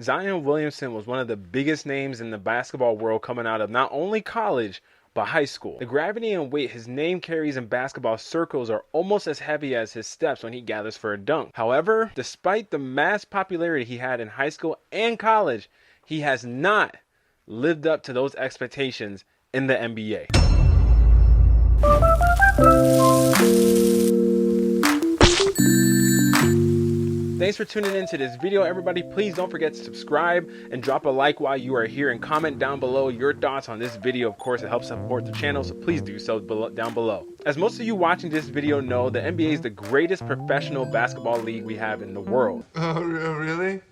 Zion Williamson was one of the biggest names in the basketball world coming out of not only college, but high school. The gravity and weight his name carries in basketball circles are almost as heavy as his steps when he gathers for a dunk. However, despite the mass popularity he had in high school and college, he has not lived up to those expectations in the NBA. Thanks for tuning into this video, everybody. Please don't forget to subscribe and drop a like while you are here, and comment down below your thoughts on this video. Of course, it helps support the channel, so please do so down below. As most of you watching this video know, the NBA is the greatest professional basketball league we have in the world. Oh, really?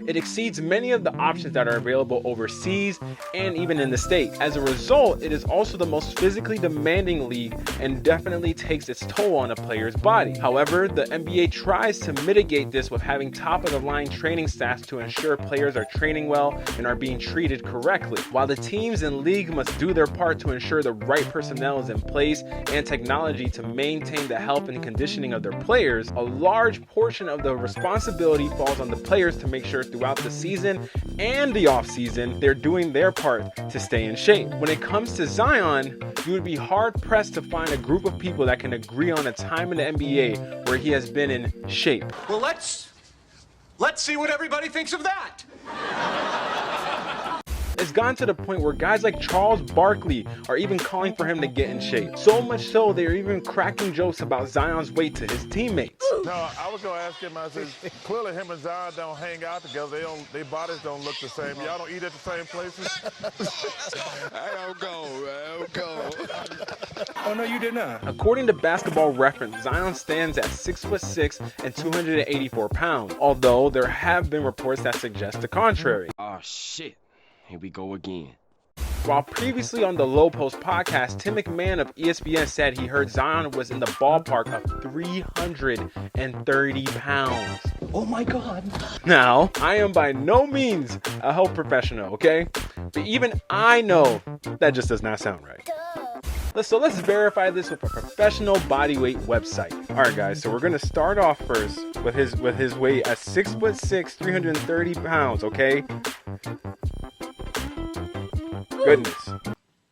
It exceeds many of the options that are available overseas and even in the States. As a result, it is also the most physically demanding league and definitely takes its toll on a player's body. However, the NBA tries to mitigate this with having top-of-the-line training staffs to ensure players are training well and are being treated correctly. While the teams and league must do their part to ensure the right personnel is in place and technology to maintain the health and conditioning of their players, a large portion of the responsibility falls on the players to make sure throughout the season and the off season they're doing their part to stay in shape. When it comes to Zion, you would be hard pressed to find a group of people that can agree on a time in the NBA where he has been in shape. Well, let's see what everybody thinks of that. It's gotten to the point where guys like Charles Barkley are even calling for him to get in shape. So much so, they're even cracking jokes about Zion's weight to his teammates. No, I was gonna ask him. I said, clearly him and Zion don't hang out together. Their bodies don't look the same. Y'all don't eat at the same places. I don't go. Oh, no, you did not. According to Basketball Reference, Zion stands at 6'6" and 284 pounds, although there have been reports that suggest the contrary. Oh, shit. Here we go again. While previously on the Low Post podcast, Tim McMahon of ESPN said he heard Zion was in the ballpark of 330 pounds. Oh my God. Now, I am by no means a health professional, okay? But even I know that just does not sound right. So let's verify this with a professional bodyweight website. All right, guys, so we're gonna start off first with his weight at 6'6", 330 pounds, okay? Goodness.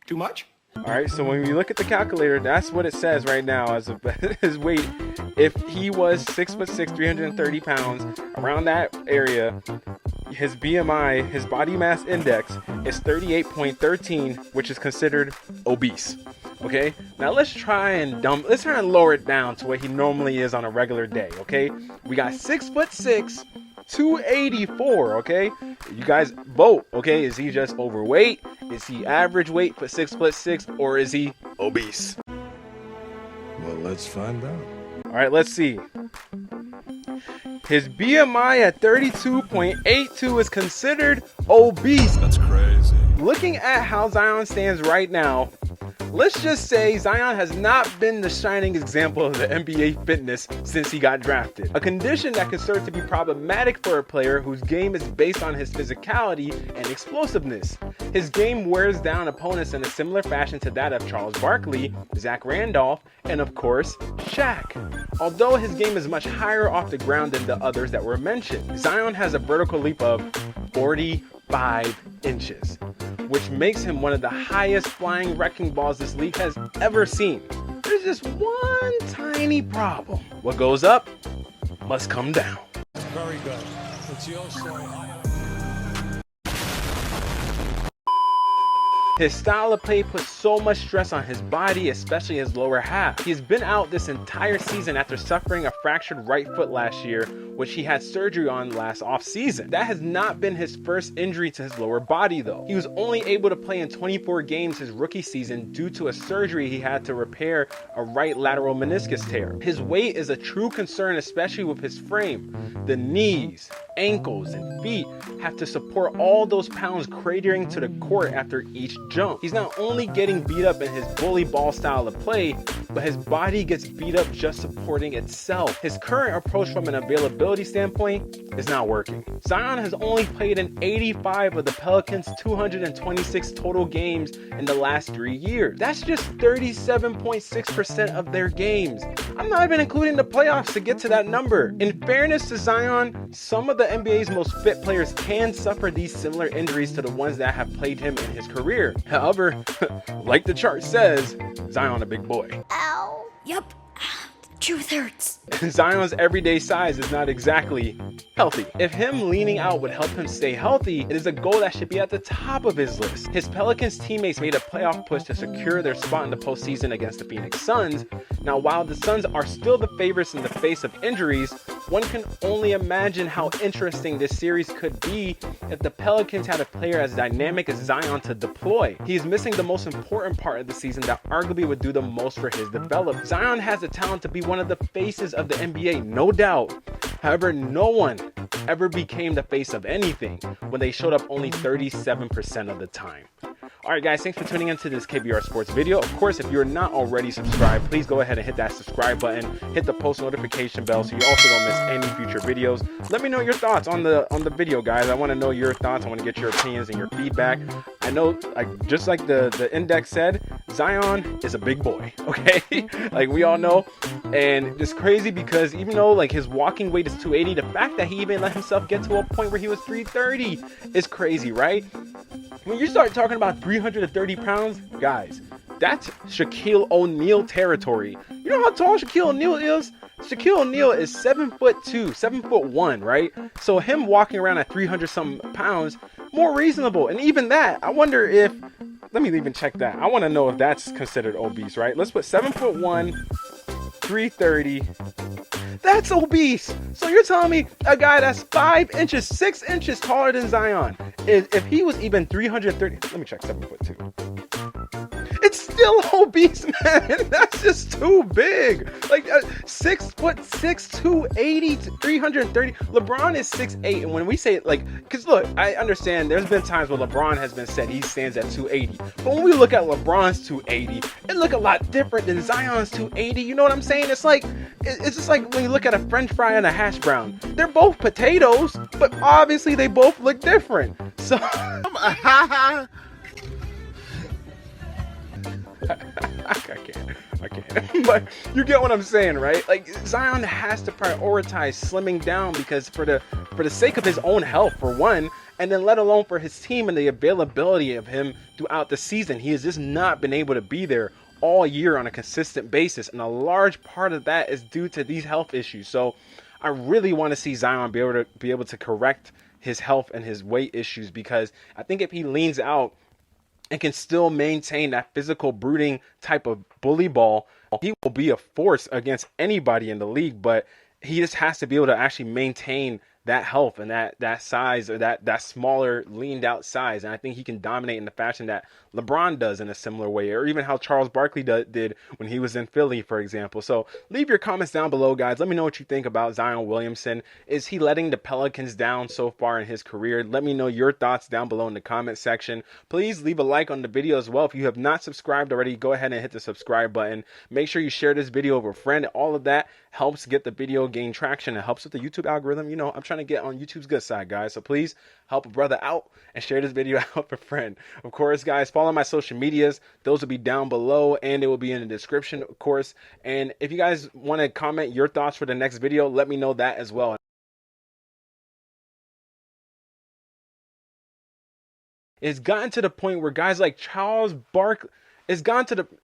Too much? All right, so when we look at the calculator, that's what it says right now as his weight. If he was 6'6", 330 pounds, around that area, his BMI, his body mass index, is 38.13, which is considered obese. Okay, now let's try and lower it down to what he normally is on a regular day. Okay, we got 6'6", 284. Okay, you guys vote. Okay, is he just overweight? Is he average weight for 6'6", or is he obese? Well, let's find out. All right, let's see. His BMI at 32.82 is considered obese. That's crazy. Looking at how Zion stands right now, let's just say Zion has not been the shining example of the NBA fitness since he got drafted. A condition that can serve to be problematic for a player whose game is based on his physicality and explosiveness. His game wears down opponents in a similar fashion to that of Charles Barkley, Zach Randolph, and of course, Shaq. Although his game is much higher off the ground than the others that were mentioned, Zion has a vertical leap of 45 inches, which makes him one of the highest flying wrecking balls this league has ever seen. There's just one tiny problem. What goes up must come down. Very good. It's your story. His style of play puts so much stress on his body, especially his lower half. He's been out this entire season after suffering a fractured right foot last year, which he had surgery on last off-season. That has not been his first injury to his lower body though. He was only able to play in 24 games his rookie season due to a surgery he had to repair a right lateral meniscus tear. His weight is a true concern, especially with his frame. The knees, ankles, and feet have to support all those pounds cratering to the court after each jump. He's not only getting beat up in his bully ball style of play, but his body gets beat up just supporting itself. His current approach from an availability standpoint is not working. Zion has only played in 85 of the Pelicans' 226 total games in the last 3 years. That's just 37.6% of their games. I'm not even including the playoffs to get to that number. In fairness to Zion, some of the NBA's most fit players can suffer these similar injuries to the ones that have played him in his career. However, like the chart says, Zion a big boy. Ow. Yup. Truth hurts. Zion's everyday size is not exactly healthy. If him leaning out would help him stay healthy, it is a goal that should be at the top of his list. His Pelicans teammates made a playoff push to secure their spot in the postseason against the Phoenix Suns. Now, while the Suns are still the favorites in the face of injuries, one can only imagine how interesting this series could be if the Pelicans had a player as dynamic as Zion to deploy. He is missing the most important part of the season that arguably would do the most for his development. Zion has the talent to be one of the faces of the NBA, no doubt. However, no one ever became the face of anything when they showed up only 37% of the time. Alright guys, thanks for tuning into this KBR Sports video. Of course, if you're not already subscribed, please go ahead and hit that subscribe button, hit the post notification bell so you also don't miss any future videos. Let me know your thoughts on the video, guys. I want to know your thoughts. I want to get your opinions and your feedback. I know, just like the index said, Zion is a big boy, okay? Like we all know. And it's crazy because even though like his walking weight is 280, the fact that he even let himself get to a point where he was 330 is crazy, right? When you start talking about 330 pounds, guys, that's ShaquilleO'neal territory. You know how tall ShaquilleO'neal is? ShaquilleO'neal is 7'2", 7'1", right? So him walking around at 300 something pounds, more reasonable. And even that, I wonder if, let me even check that. I want to know if that's considered obese, right? Let's put 7'1", 330. That's obese. So you're telling me a guy that's 5 inches, 6 inches taller than Zion, if he was even 330, let me check 7'2". It's still obese, man. That's just too big. Like 6'6", 280 to 330. LeBron is 6'8", and when we say like, because look, I understand there's been times where LeBron has been said he stands at 280, but when we look at LeBron's 280, it look a lot different than Zion's 280. You know what I'm saying? It's like it's just like when you look at a French fry and a hash brown. They're both potatoes, but obviously they both look different. So. I can't. But you get what I'm saying, right? Like Zion has to prioritize slimming down because for the sake of his own health, for one, and then let alone for his team and the availability of him throughout the season. He has just not been able to be there all year on a consistent basis, and a large part of that is due to these health issues. So I really want to see Zion be able to correct his health and his weight issues, because I think if he leans out and can still maintain that physical brooding type of bully ball, he will be a force against anybody in the league. But he just has to be able to actually maintain that health and that size, or that smaller leaned out size. And I think he can dominate in the fashion that LeBron does in a similar way, or even how Charles Barkley did when he was in Philly, for example. So leave your comments down below, guys. Let me know what you think about Zion Williamson. Is he letting the Pelicans down so far in his career? Let me know your thoughts down below in the comment section. Please leave a like on the video as well. If you have not subscribed already, go ahead and hit the subscribe button. Make sure you share this video with a friend. All of that helps get the video gain traction. It helps with the YouTube algorithm. You know, I'm trying to get on YouTube's good side, guys. So please help a brother out and share this video out with a friend. Of course, guys, follow my social medias. Those will be down below, and it will be in the description, of course. And if you guys want to comment your thoughts for the next video, let me know that as well. It's gotten to the point where guys like Charles Barkley, it's gotten to the